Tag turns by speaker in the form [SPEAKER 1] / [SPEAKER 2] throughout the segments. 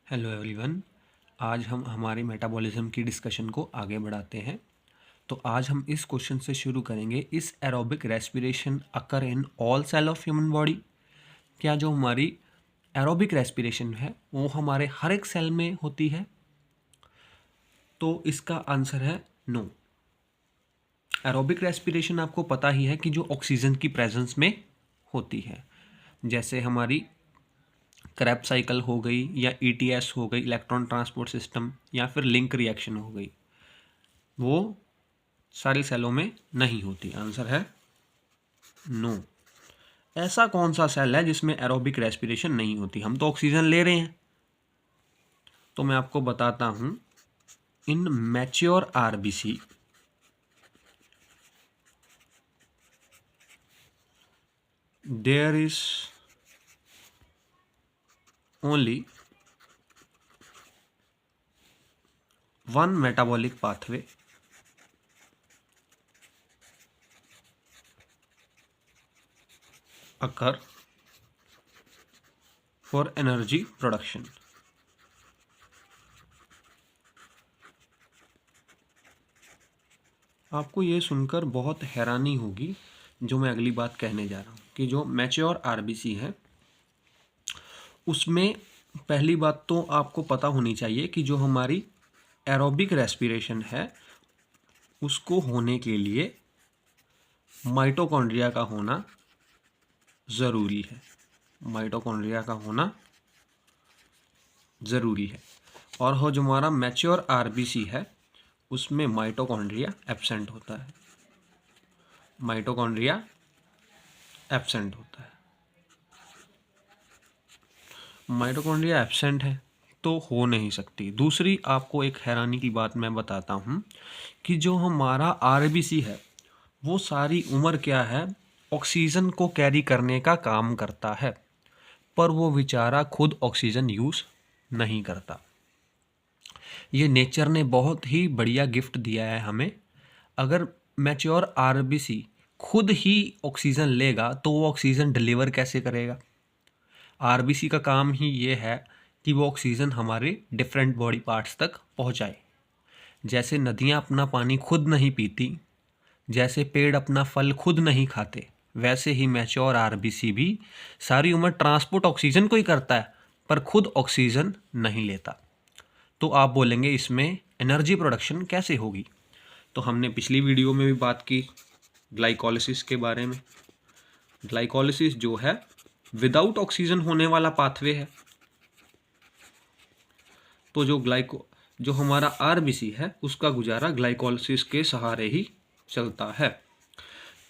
[SPEAKER 1] Hello everyone. आज हम हमारे मेटाबॉलिज्म की डिस्कशन को आगे बढ़ाते हैं। तो आज हम इस क्वेश्चन से शुरू करेंगे, इस aerobic respiration occur in all cell of human body. क्या जो हमारी एरोबिक रेस्पिरेशन है वो हमारे हर एक सेल में होती है? तो इसका आंसर है नो। एरोबिक रेस्पिरेशन आपको पता ही है कि जो ऑक्सीजन की प्रेजेंस में होती है, जैसे हमारी क्रैब साइकिल हो गई या ईटीएस हो गई, इलेक्ट्रॉन ट्रांसपोर्ट सिस्टम, या फिर लिंक रिएक्शन हो गई, वो सारी सेलों में नहीं होती। आंसर है नो। ऐसा कौन सा सेल है जिसमें एरोबिक रेस्पिरेशन नहीं होती? हम तो ऑक्सीजन ले रहे हैं। तो मैं आपको बताता हूं, in mature RBC there is only one metabolic pathway occur for energy production। आपको ये सुनकर बहुत हैरानी होगी जो मैं अगली बात कहने जा रहा हूँ, कि जो मैच्योर आरबीसी है उसमें पहली बात तो आपको पता होनी चाहिए कि जो हमारी एरोबिक रेस्पिरेशन है उसको होने के लिए माइटोकॉन्ड्रिया का होना ज़रूरी है। माइटोकॉन्ड्रिया का होना ज़रूरी है। और हो जो हमारा मैच्योर आरबीसी है उसमें माइटोकॉन्ड्रिया एब्सेंट होता है। माइटोकॉन्ड्रिया एब्सेंट होता है। माइटोकॉन्ड्रिया एब्सेंट है तो हो नहीं सकती। दूसरी आपको एक हैरानी की बात मैं बताता हूँ कि जो हमारा आरबीसी है वो सारी उम्र क्या है, ऑक्सीजन को कैरी करने का काम करता है, पर वो बेचारा खुद ऑक्सीजन यूज़ नहीं करता। ये नेचर ने बहुत ही बढ़िया गिफ्ट दिया है हमें। अगर मैच्योर आरबीसी खुद ही ऑक्सीजन लेगा तो वो ऑक्सीजन डिलीवर कैसे करेगा? आरबीसी का काम ही ये है कि वो ऑक्सीजन हमारे डिफरेंट बॉडी पार्ट्स तक पहुंचाए। जैसे नदियां अपना पानी खुद नहीं पीती, जैसे पेड़ अपना फल खुद नहीं खाते, वैसे ही मैच्योर आरबीसी भी सारी उम्र ट्रांसपोर्ट ऑक्सीजन को ही करता है पर खुद ऑक्सीजन नहीं लेता। तो आप बोलेंगे इसमें एनर्जी प्रोडक्शन कैसे होगी? तो हमने पिछली वीडियो में भी बात की ग्लाइकोलिसिस के बारे में। ग्लाइकोलिसिस जो है विदाउट ऑक्सीजन होने वाला पाथवे है। तो जो हमारा आरबीसी है उसका गुजारा ग्लाइकोलिसिस के सहारे ही चलता है।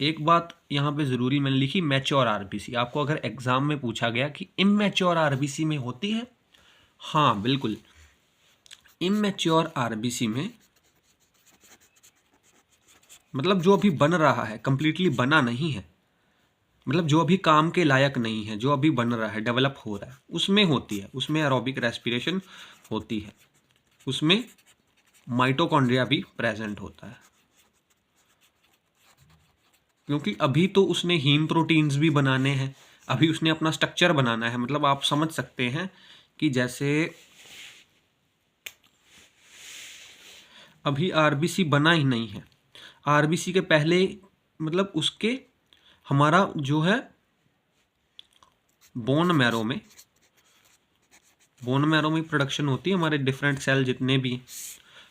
[SPEAKER 1] एक बात यहाँ पे ज़रूरी मैंने लिखी, मैच्योर आरबीसी। आपको अगर एग्जाम में पूछा गया कि इमैच्योर आरबीसी में होती है, हाँ बिल्कुल, इमैच्योर आरबीसी में मतलब जो अभी बन रहा है, कंप्लीटली बना नहीं है, मतलब जो अभी काम के लायक नहीं है, जो अभी बन रहा है, डेवलप हो रहा है, उसमें होती है। उसमें एरोबिक रेस्पिरेशन होती है। उसमें माइटोकॉन्ड्रिया भी प्रेजेंट होता है, क्योंकि अभी तो उसने हीम प्रोटीन्स भी बनाने हैं, अभी उसने अपना स्ट्रक्चर बनाना है। मतलब आप समझ सकते हैं कि जैसे अभी आरबीसी बना ही नहीं है। आरबीसी के पहले मतलब उसके हमारा जो है बोन मैरो में प्रोडक्शन होती है, हमारे डिफरेंट सेल जितने भी,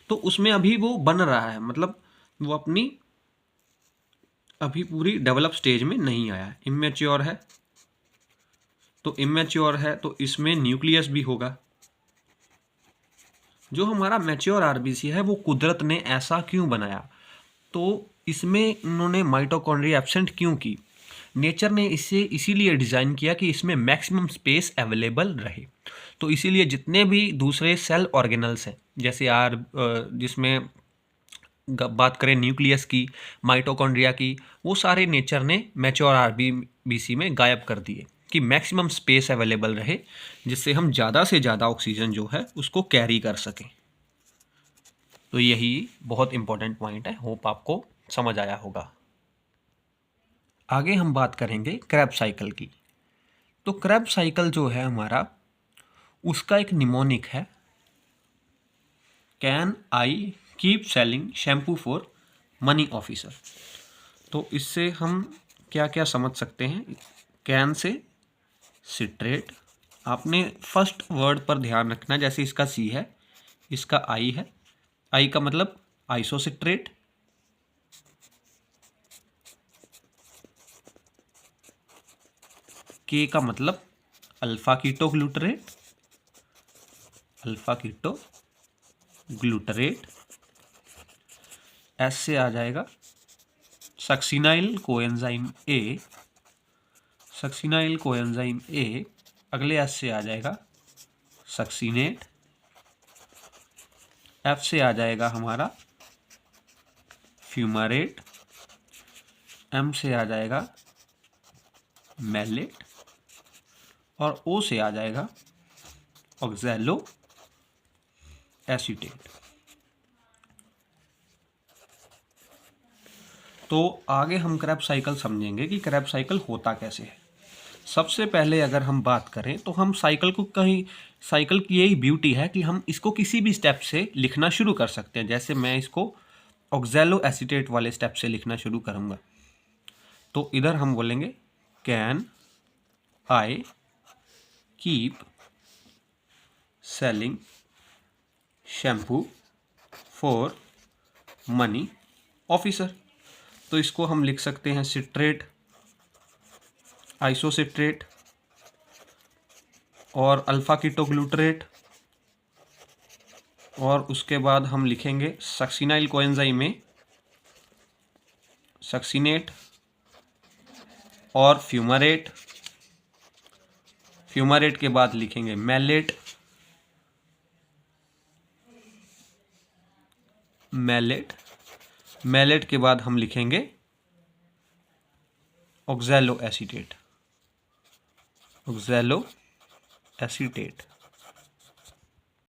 [SPEAKER 1] तो उसमें अभी वो बन रहा है। मतलब वो अपनी अभी पूरी डेवलप स्टेज में नहीं आया है, इमेच्योर है। तो इमेच्योर है तो इसमें न्यूक्लियस भी होगा। जो हमारा मैच्योर आरबीसी है वो कुदरत ने ऐसा क्यों बनाया? तो इसमें उन्होंने माइटोकॉन्ड्रिया एब्सेंट क्यों की? नेचर ने इसे इसीलिए डिज़ाइन किया कि इसमें मैक्सिमम स्पेस अवेलेबल रहे। तो इसीलिए जितने भी दूसरे सेल ऑर्गेनल्स हैं, जैसे जिसमें बात करें न्यूक्लियस की, माइटोकॉन्ड्रिया की, वो सारे नेचर ने मैच्योर आरबीसी में गायब कर दिए कि मैक्सिमम स्पेस अवेलेबल रहे, जिससे हम ज़्यादा से ज़्यादा ऑक्सीजन जो है उसको कैरी कर सकें। तो यही बहुत इंपॉर्टेंट पॉइंट है। होप आपको समझ आया होगा। आगे हम बात करेंगे क्रैब साइकिल की। तो क्रैब साइकिल जो है हमारा, उसका एक निमोनिक है can I keep selling shampoo for money officer. तो इससे हम क्या क्या समझ सकते हैं। कैन से सिट्रेट, आपने फर्स्ट वर्ड पर ध्यान रखना, जैसे इसका सी है, इसका आई है, आई का मतलब आइसोसिट्रेट, के का मतलब alpha keto glutarate, alpha keto glutarate, एस से आ जाएगा succinyl coenzyme A, succinyl coenzyme A, अगले एस से आ जाएगा सक्सिनेट, एफ से आ जाएगा हमारा फ्यूमारेट, एम से आ जाएगा मैलेट, और ओ से आ जाएगा ऑक्सैलो एसीटेट। तो आगे हम क्रैब साइकिल समझेंगे कि क्रैब साइकिल होता कैसे है। सबसे पहले अगर हम बात करें तो हम साइकिल को कहीं, साइकिल की यही ब्यूटी है कि हम इसको किसी भी स्टेप से लिखना शुरू कर सकते हैं। जैसे मैं इसको ऑक्सैलो एसीटेट वाले स्टेप से लिखना शुरू करूँगा, तो इधर हम बोलेंगे can I keep selling shampoo for money officer. तो इसको हम लिख सकते हैं सिट्रेट, आइसोसिट्रेट और अल्फा कीटोग्लूटरेट, और उसके बाद हम लिखेंगे सक्सिनाइल कोएंजाइम में सक्सिनेट और फ्यूमारेट, फ्यूमारेट के बाद लिखेंगे मैलेट, मैलेट, मैलेट के बाद हम लिखेंगे ऑक्सैलो एसीटेट, ऑक्सैलो एसीटेट।